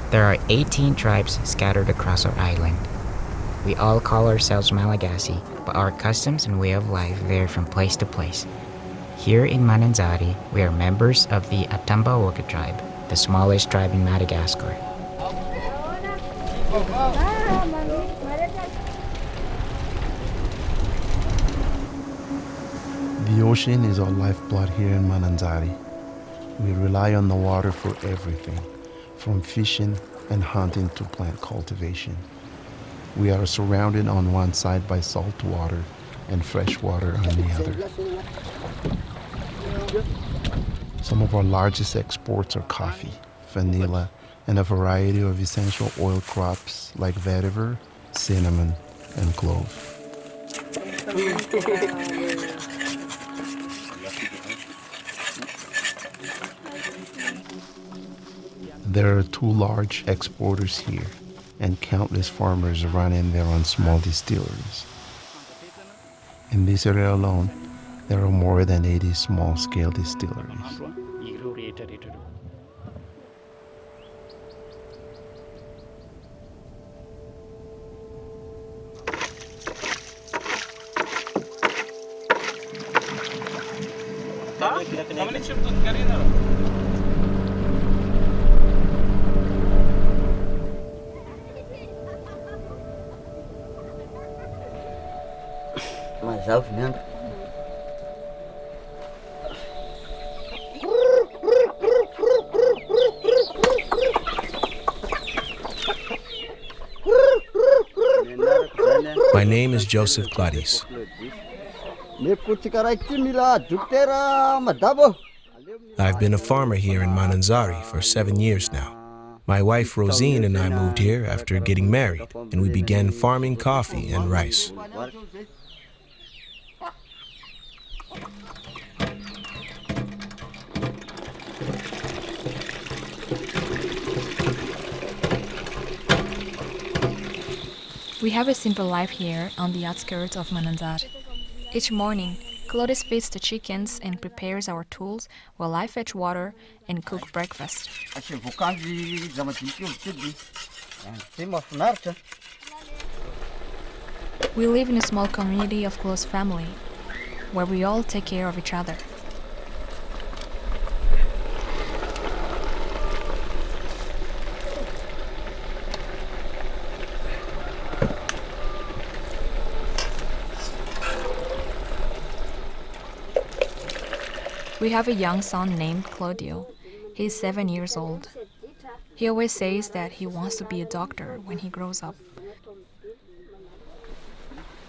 There are 18 tribes scattered across our island. We all call ourselves Malagasy, but our customs and way of life vary from place to place. Here in Mananzari, we are members of the Atambaoka tribe, the smallest tribe in Madagascar. The ocean is our lifeblood here in Mananzari. We rely on the water for everything, from fishing and hunting to plant cultivation. We are surrounded on one side by salt water and fresh water on the other. Some of our largest exports are coffee, vanilla, and a variety of essential oil crops like vetiver, cinnamon, and clove. There are 2 large exporters here and countless farmers running their own small distilleries. In this area alone, there are more than 80 small-scale distilleries. My name is Joseph Claudius. I've been a farmer here in Mananzari for 7 years now. My wife Rosine and I moved here after getting married, and we began farming coffee and rice. We have a simple life here on the outskirts of Mananzari. Each morning, Claudius feeds the chickens and prepares our tools while I fetch water and cook breakfast. We live in a small community of close family, where we all take care of each other. We have a young son named Claudio. He's 7 years old. He always says that he wants to be a doctor when he grows up.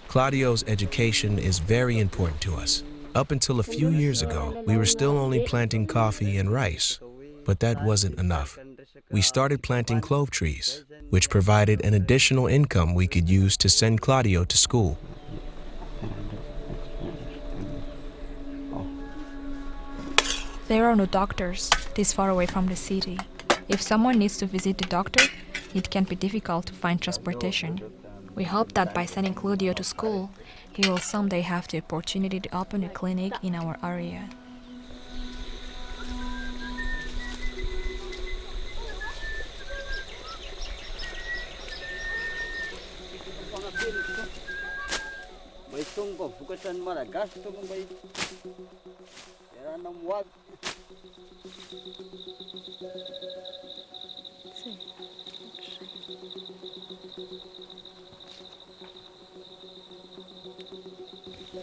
Claudio's education is very important to us. Up until a few years ago, we were still only planting coffee and rice, but that wasn't enough. We started planting clove trees, which provided an additional income we could use to send Claudio to school. There are no doctors this far away from the city. If someone needs to visit the doctor, it can be difficult to find transportation. We hope that by sending Claudio to school, he will someday have the opportunity to open a clinic in our area.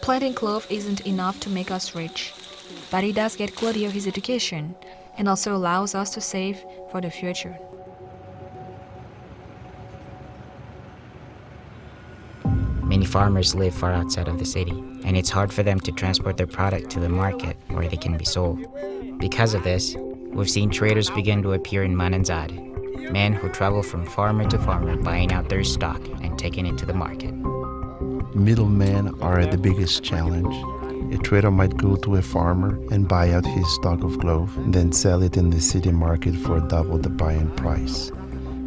Planting clove isn't enough to make us rich, but it does get Claudio his education and also allows us to save for the future. Many farmers live far outside of the city, and it's hard for them to transport their product to the market where they can be sold. Because of this, we've seen traders begin to appear in Mananzari, men who travel from farmer to farmer buying out their stock and taking it to the market. Middlemen are the biggest challenge. A trader might go to a farmer and buy out his stock of clove, then sell it in the city market for double the buying price.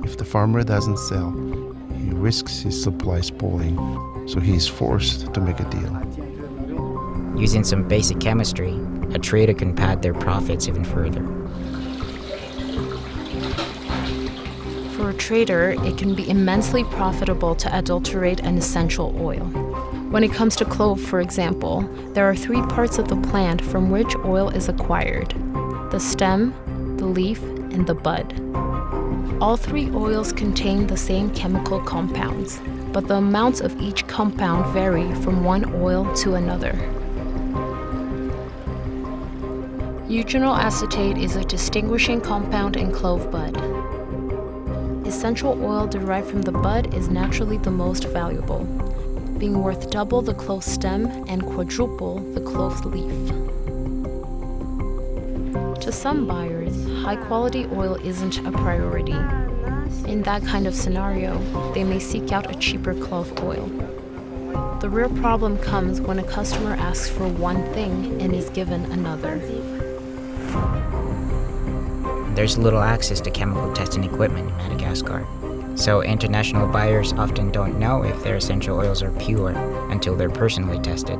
If the farmer doesn't sell, he risks his supply spoiling, so he is forced to make a deal. Using some basic chemistry, a trader can pad their profits even further. For a trader, it can be immensely profitable to adulterate an essential oil. When it comes to clove, for example, there are 3 parts of the plant from which oil is acquired: the stem, the leaf, and the bud. All 3 oils contain the same chemical compounds, but the amounts of each compound vary from one oil to another. Eugenyl acetate is a distinguishing compound in clove bud. Essential oil derived from the bud is naturally the most valuable, being worth double the clove stem and quadruple the clove leaf. To some buyers, high-quality oil isn't a priority. In that kind of scenario, they may seek out a cheaper clove oil. The real problem comes when a customer asks for one thing and is given another. There's little access to chemical testing equipment in Madagascar, so international buyers often don't know if their essential oils are pure until they're personally tested.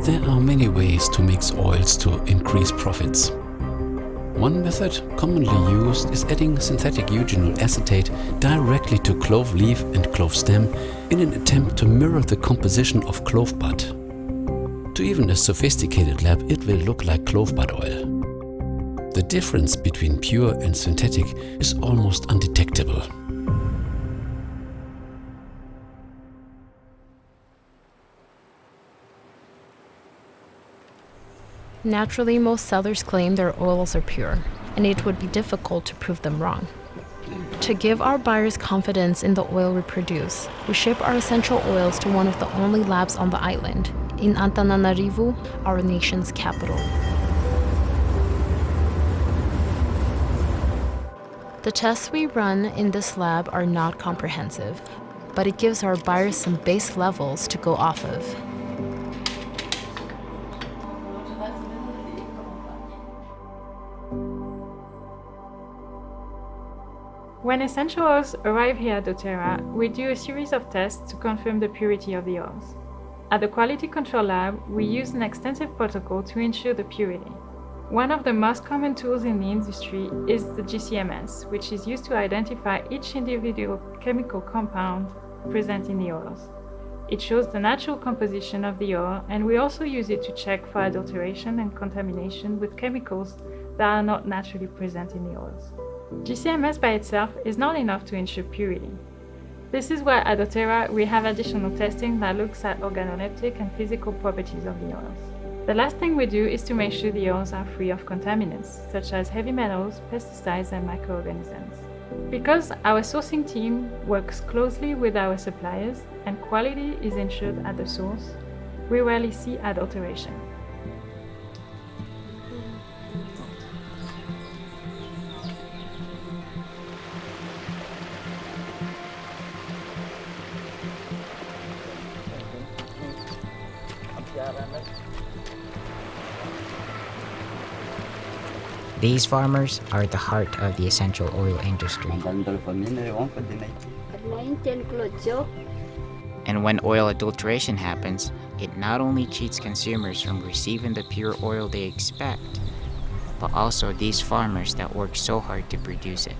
There are many ways to mix oils to increase profits. One method commonly used is adding synthetic eugenyl acetate directly to clove leaf and clove stem in an attempt to mirror the composition of clove bud. To even a sophisticated lab, it will look like clove bud oil. The difference between pure and synthetic is almost undetectable. Naturally, most sellers claim their oils are pure, and it would be difficult to prove them wrong. To give our buyers confidence in the oil we produce, we ship our essential oils to one of the only labs on the island, in Antananarivo, our nation's capital. The tests we run in this lab are not comprehensive, but it gives our buyers some base levels to go off of. When essential oils arrive here at doTERA, we do a series of tests to confirm the purity of the oils. At the Quality Control Lab, we use an extensive protocol to ensure the purity. One of the most common tools in the industry is the GCMS, which is used to identify each individual chemical compound present in the oils. It shows the natural composition of the oil, and we also use it to check for adulteration and contamination with chemicals that are not naturally present in the oils. GCMS by itself is not enough to ensure purity. This is why at doTERA we have additional testing that looks at organoleptic and physical properties of the oils. The last thing we do is to make sure the oils are free of contaminants, such as heavy metals, pesticides, and microorganisms. Because our sourcing team works closely with our suppliers and quality is ensured at the source, we rarely see adulteration. These farmers are the heart of the essential oil industry. And when oil adulteration happens, it not only cheats consumers from receiving the pure oil they expect, but also these farmers that work so hard to produce it.